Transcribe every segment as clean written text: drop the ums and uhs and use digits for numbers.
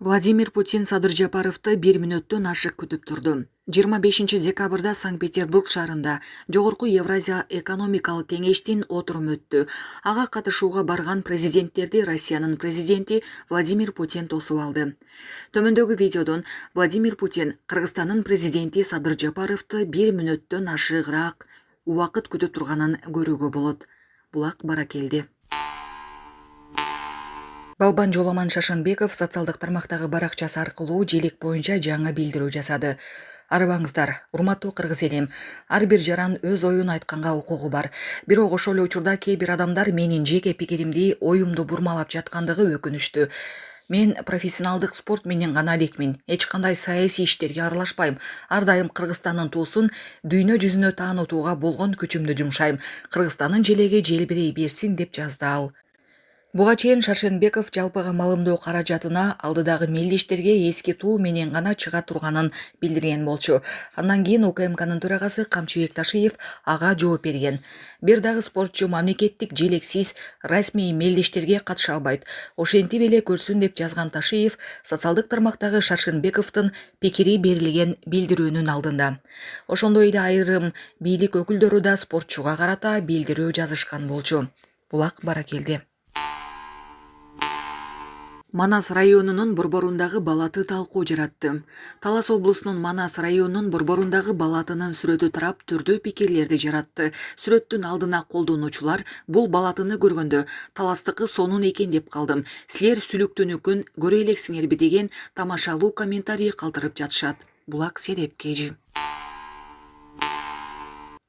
Владимир Путин Садыр Жапаровду 1 мүнөттөн ашык күтүп турду. 25 декабрда Санкт-Петербург шаарында Жогорку Евразия экономикалык кеңештин отуруму өттү. Ага катышууга барган президенттерди Россиянын президенти Владимир Путин тосуп алды. Төмөндөгү видеодон Владимир Путин Кыргызстандын президенти Садыр Жапаровду 1 мүнөттөн ашыгыраак убакыт күтүп турганын көрүүгө болот. Булак Баракелди. Балбан Жоламан Шашынбеков социалдык тармактагы баракчасы аркылуу желек боюнча жаңы билдирүү жасады. Арыбаңыздар, урматтуу кыргыз элим, ар бир жаран өз оюн айтканга укугу бар. Бирок ошол эле учурда кээ бир адамдар менин жеке пикиримди, оюмду бурмалап жаткандыгы өкүнүчтүү. Мен профессионалдык спорт менен гана элекмин. Эч кандай саясий иштерге аралашпайм. Ар дайым Кыргызстандын туусун дүйнө жүзүнө таанытууга болгон күчүмдү жумшайм. Кыргызстандын желеги желбирей берсин деп жазды ал. Буга чейин Шаршенбеков жалпыга малымдоо каражатына алдыдагы мелдештерге эски туу менен гана чыга турганын билдирген болчу. Андан кийин УКМКнын төрагасы Камчыбек Ташиев ага жооп берген. Бир дагы спортчу мамлекеттик желексиз расмий мелдештерге катыша албайт. Ошентип эле көрсүн деп жазган Ташиев социалдык тармактагы Шаршенбековдун пикири берилген билдирүүнүн алдында. Ошондой эле айрым бийлик өкүлдөрү да спортчуга карата билдирүү жазышкан болчу. Булак Баракелди. Манас районунун борборундагы балаты талкуу жаратты. Талас облусунун Манас районунун борборундагы балатынын сүрөтү тарап түрдүү пикирлерди жаратты. Сүрөттүн алдына колдонуучулар бул балатыны көргөндө таластыкы сонун экен деп калдым. Силер сүлүктүүнүкүн көрө элексиңерби деген тамашалуу комментарий калтырып жатышат. Булак Серепкежи.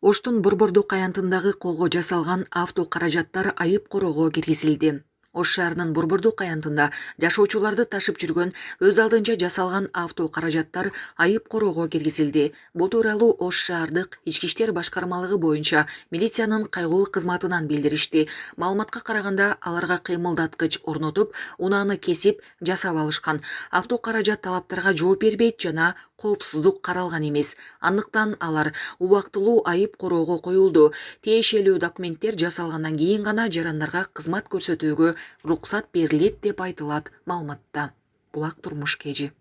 Оштун Борбордук аянтындагы колго жасалган авто каражаттар айып короого киргизилди. Ош шаарынын Борбордук аянтында жашоочуларды ташып жүргөн өз алдынча жасалган авто каражаттар айып короого киргизилди. Бул тууралуу Ош шаардык ички иштер башкармалыгы боюнча милициянын кайгылуу кызматынан билдиришти. Маалыматка караганда аларга кыймылдаткыч орнотуп, унааны кесип жасап алышкан. Авто каражат талаптарга жооп бербейт жана коопсуздук каралган эмес. Андыктан алар убактылуу айып короого коюлду. Тиешелүү документтер жасалгандан кийин гана жарандарга кызмат көрсөтүүгө руксат берилет деп айтылат маалыматта. Булак Турмушкежи.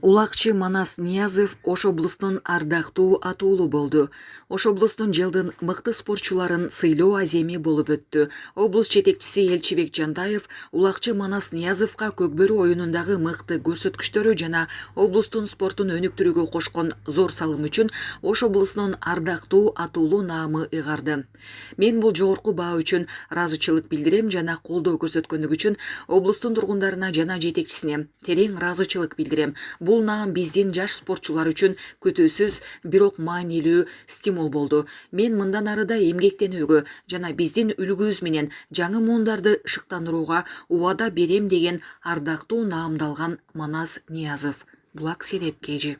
Улакчы Манас Ниязов Ош облусунун ардактуу атуулу болду. Ош облусунун жылдын мыкты спортчуларын сыйлоо аземи болуп өттү. Облус жетекчиси Элчибек Жантаев Улакчы Манас Ниязовго көкбөрү оюнундагы мыкты көрсөткүчтөрү жана облустун спортун өнүктүрүүгө кошкон зор салым үчүн Ош облусунун ардактуу атуулу наамы ыйгарды. Мен бул жогорку баа үчүн ыраазычылык билдирем жана колдоо көрсөткөндүгү үчүн облустун тургундарына жана жетекчисине терең ыраазычылык билдирем. Бул наам биздин жаш спортчулар үчүн күтүүсүз, бирок маанилүү стимул болду. Мен мындан ары да эмгектенүүгө жана биздин үлгүбүз менен жаңы муундарды шыктандырууга убада берем деген ардактуу наамдалган Манас Ниязов. Булак Серепкежи.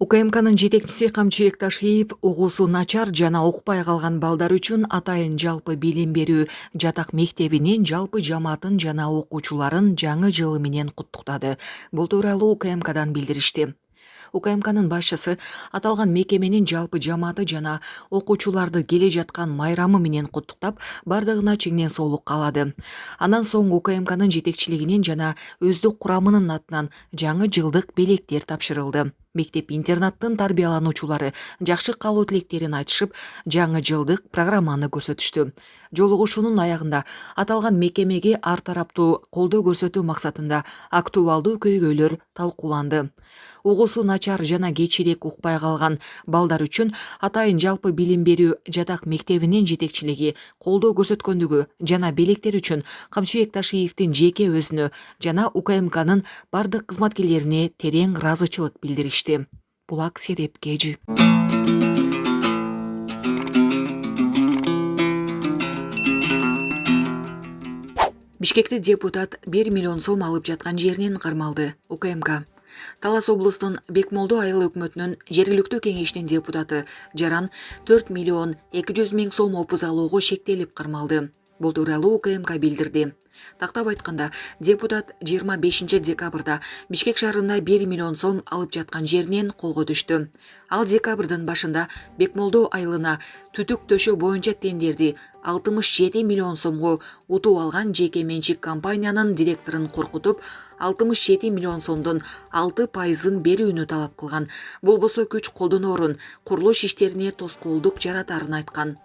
УКМКнын жетекчиси Камчыбек Ташиев угуусу начар жана укпай калган балдар үчүн атайын жалпы билим берүү жатак мектебинин жалпы жамаатын жана окуучуларын жаңы жылы менен куттуктады. Бул тууралуу УКМКдан билдиришти. УКМКнын башчысы аталган мекеменин жалпы жамааты жана окуучуларды келе жаткан майрамы менен куттуктап, бардыгына чеңнен соолук каалады. Андан соң УКМКнын жетекчилигинин жана өздүк курамынын атынан жаңы жылдык белектер тапшырылды. Мектеп-интернаттын тарбиялануучулары жакшы каалоо тилектерин айтышып, жаңы жылдык программаны көрсөтүштү. Жолугушуунун аягында аталган мекемеге ар тараптуу колдоо көрсөтүү максатында актуалдуу көйгөйлөр талкууланды. Угуусу начар жана кечирээк укпай калган балдар үчүн атайын жалпы билим берүү жатак мектебинин жетекчилиги колдоо көрсөткөндүгү жана белектер үчүн Камчыбек Ташиевдин жеке өзүнө жана УКМКнын бардык кызматкерлерине терең ыраазычылык билдиришти. Булак Серепкежи. Бишкекте депутат 1 миллион сом алып жаткан жеринен кармалды. УКМК. Талас облусунун Бекмолдо айыл өкмөтүнүн жергиликтүү кеңешинин депутаты Жаран 4 миллион 200 миң сом опуз алууга шектелип кармалды. Бул тууралуу УКМК билдирди. Тактап айтканда, депутат 25 декабрда Бишкек шаарында 1 миллион сом алып жаткан жеринен колго түштү. Ал декабрдын башында Бекмолдо айылына түтүк төшөө боюнча тендерди 67 миллион сомго утуп алган жеке менчик компаниянын директорун коркутуп, 67 миллион сомдун 6%-ын берүүнү талап кылган. Болбосо күч колдоноорун, курулуш иштерине тоскоолдук жаратарын айткан.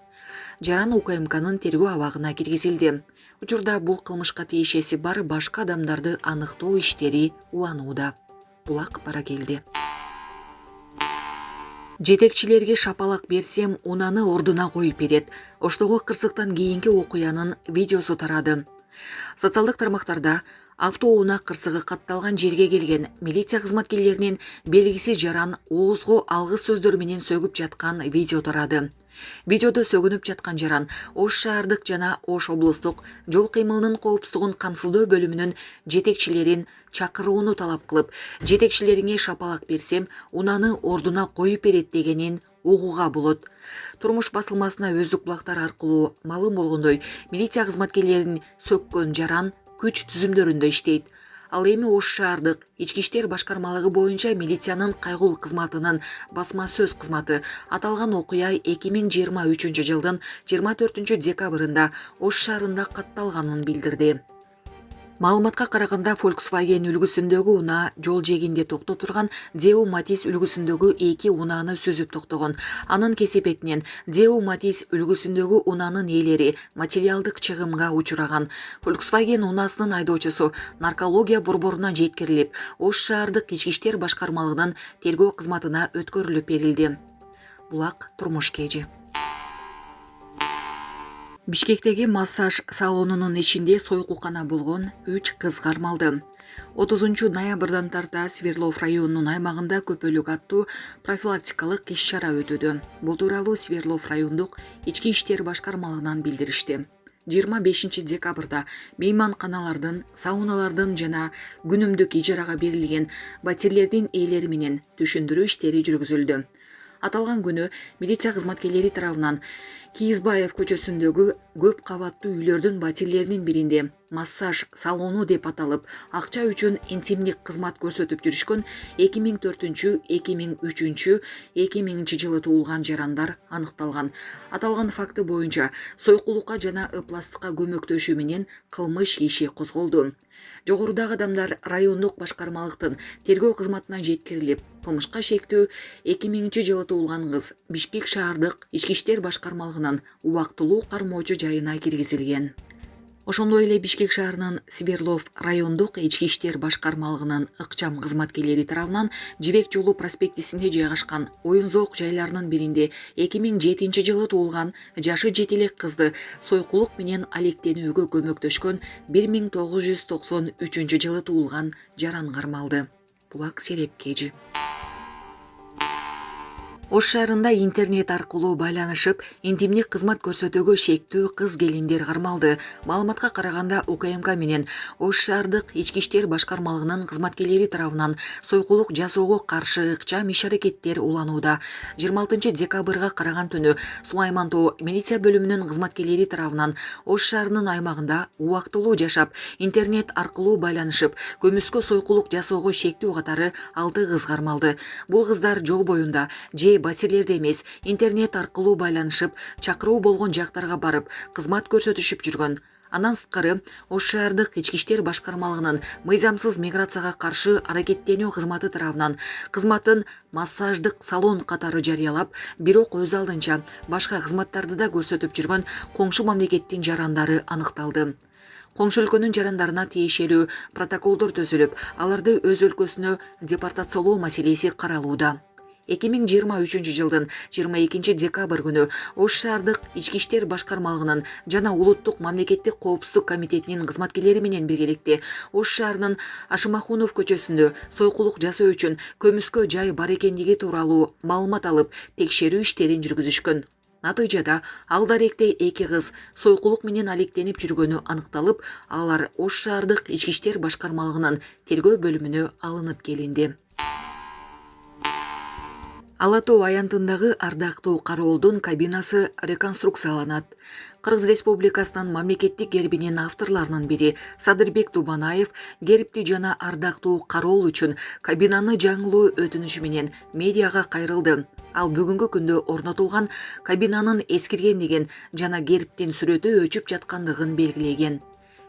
Жаран УКМКнын тергөө абагына киргизилди. Учурда бул кылмышка тиешеси бар башка адамдарды аныктоо иштери уланууда. Булак бара келди. Жетекчилерге шапалак берсем, унаны ордуна коюп берет. Оштогу кырсыктан кийинки окуянын видеосу тарады. Социалдык тармактарда автоунаа кырсыгы катталган жерге келген милиция кызматкерлеринин белгисиз жаран оозго алгыс сөздөр менен сөгүп жаткан видео тарады. Видеодо сөгүнүп жаткан жаран Ош шаардык жана Ош облустук жол кыймылынын коопсуздугун камсыздоо бөлүмүнүн жетекчилерин чакырууну талап кылып, жетекчилериңе шапалак берсем, унаны ордуна коюп берет дегенин угууга болот. Турмуш басылмасына өздүк булактар аркылуу маалым болгондой, милиция кызматкерлерин сөккөн жаран күч түзүмдөрүндө иштейт. Ал эми Ош шаардык ички иштер башкармалыгы боюнча милициянын кайгыл кызматынын басма сөз кызматы аталган окуя 2023 жылдын 24 декабрында Ош шаарында катталганын билдирди. Маалыматка караганда Volkswagen үлгүсүндөгү унаа жол жээгинде токтоп турган Deo Matiz үлгүсүндөгү 2 унааны сүзүп токтогон. Анын кесепетинен Deo Matiz үлгүсүндөгү унаанын ээлери материалдык чыгымга учураган. Volkswagen унаасынын айдоочусу наркология борборуна жеткирилип, Ош шаардык ички иштер башкармалыгынын тергөө кызматына өткөрүлүп берилди. Булак турмуш кежи. Бишкектеги массаж салонунун ичинде сойкукана болгон 3 кыз кармалды. 30 ноябрдан тарта Свердлов районунун аймагында көпөлүк аттуу профилактикалык иш-чара өтүүдө. Бул тууралуу Свердлов райондук ички иштер башкармалыгынан билдиришти. 25 декабрда мейманканалардын, сауналардын жана күнүмдүк ижарага берилген батирлердин ээлери менен түшүндүрүү иштери жүргүзүлдү. Аталган күнү милиция кызматкерлери тарабынан Кийизбаев көчөсүндөгү көп кабаттуу үйлөрдүн батирлеринин биринде массаж салону деп аталып, акча үчүн интимдик кызмат көрсөтүп жүрүшкөн 2004, 2003, 2000 жылы туулган жарандар аныкталган. Аталган факты боюнча сойкулукка жана ыпластыкка көмөктөшүү менен кылмыш иши козголду. Жогорудагы адамдар райондук башкармалыктын тергөө кызматына жеткирилип, кылмышка шектүү 2000 жылы туулган кыз Бишкек шаардык ички иштер башкармалыгынын убактылуу кармоочу жайына киргизилген. Ошондой эле Бишкек шаарынын Свердлов райондук ички иштер башкармалыгынын ыкчам кызматкерлери тарабынан Жибек жолу проспектисинде жайгашкан оюн-зоок жайларынын биринде 2007 жылы туулган жашы 7 элек кызды сойкулук менен алектенүүгө көмөктөшкөн 1993 жылы туулган жаран кармалды. Булак Сереп кежи. Ош шаарында интернет аркылуу байланышып, интимдик кызмат көрсөтүүгө шектүү кыз келиндер кармалды. Маалыматка караганда УКМК менен Ош шаардык ички иштер башкармалыгынын кызматкерлери тарабынан сойкулук жасоого каршы ыкчам иш-аракеттер уланууда. 26 декабрга караган түнү Сулайман Тоо милиция бөлүмүнүн кызматкерлери тарабынан Ош шаарынын аймагында убактылуу жашап, интернет аркылуу байланышып, көмүскө сойкулук жасоого шектүү катары 6 кыз кармалды. Бул кыздар жол боюнда батирлерде эмес, интернет аркылуу байланышып, чакыруу болгон жактарга барып, кызмат көрсөтүшүп жүргөн. Андан сырткары, Ош шаардык ички иштер башкармалыгынын мыйзамсыз миграцияга каршы аракеттенүү кызматы тарабынан кызматын массаждык салон катары жарыялап, бирок өз алдынча башка кызматтарды да көрсөтүп жүргөн коңшу мамлекеттин жарандары аныкталды. Коңшу өлкөнүн жарандарына тиешелүү протоколдор төзүлүп, аларды өз өлкөсүнө депортациялоо маселеси каралууда. 2023 жылдын 22 декабрь күнү Ош шаардык ички иштер башкармалыгынын жана улуттук мамлекеттик коопсуздук комитетинин кызматкерлери менен биргеликте Ош шаарынын Ашымахунов көчөсүндө сойкулук жасоо үчүн көмүскө жай бар экендиги тууралуу маалымат алып, текшерүү иштерин жүргүзүшкөн. Натыйжада ал даректе 2 кыз сойкулук менен алектенип жүргөнү аныкталып, алар Ош шаардык ички иштер башкармалыгынын тергөө бөлүмүнө алынып келинди. Ала Тоо аянтындагы ардактуу кароолдун кабинасы реконструкцияланат. Кыргыз Республикасынын мамлекеттик гербинин авторлорунун бири Садырбек Тубанаев гербти жана ардактуу кароол үчүн кабинаны жаңылуу өтүнүшү менен медиага кайрылды. Ал бүгүнкү күндө орнотулган кабинанын эскиргендигин жана гербтин сүрөтү өчүп жаткандыгын белгилеген.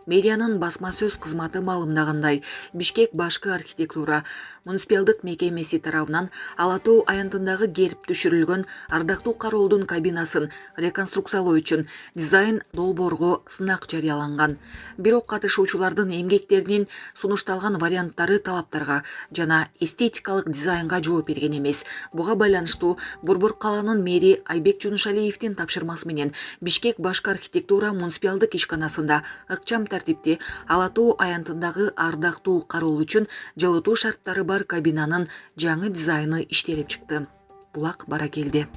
Медианын басма сөз кызматы маалымдагандай, Бишкек башкы архитектура муниципалдык мекемеси тарабынан Ала Тоо аянтындагы герб түшүрүлгөн ардактуу кароолдун кабинасын реконструкциялоо үчүн дизайн долбоорго сынак жарыяланган. Бирок катышуучулардын эмгектеринин сунушталган варианттары талаптарга жана эстетикалык дизайнга жооп берген эмес. Буга байланыштуу Борбор калаанын мэри Айбек Жунушалиевдин тапшырмасы менен Бишкек башкы архитектура муниципалдык ишканасында ыкчам тартипте Ала Тоо аянтындагы ардактуу кароол үчүн жылытуу шарттары бар кабинанын жаңы дизайны иштелип чыкты. Булак баракелде.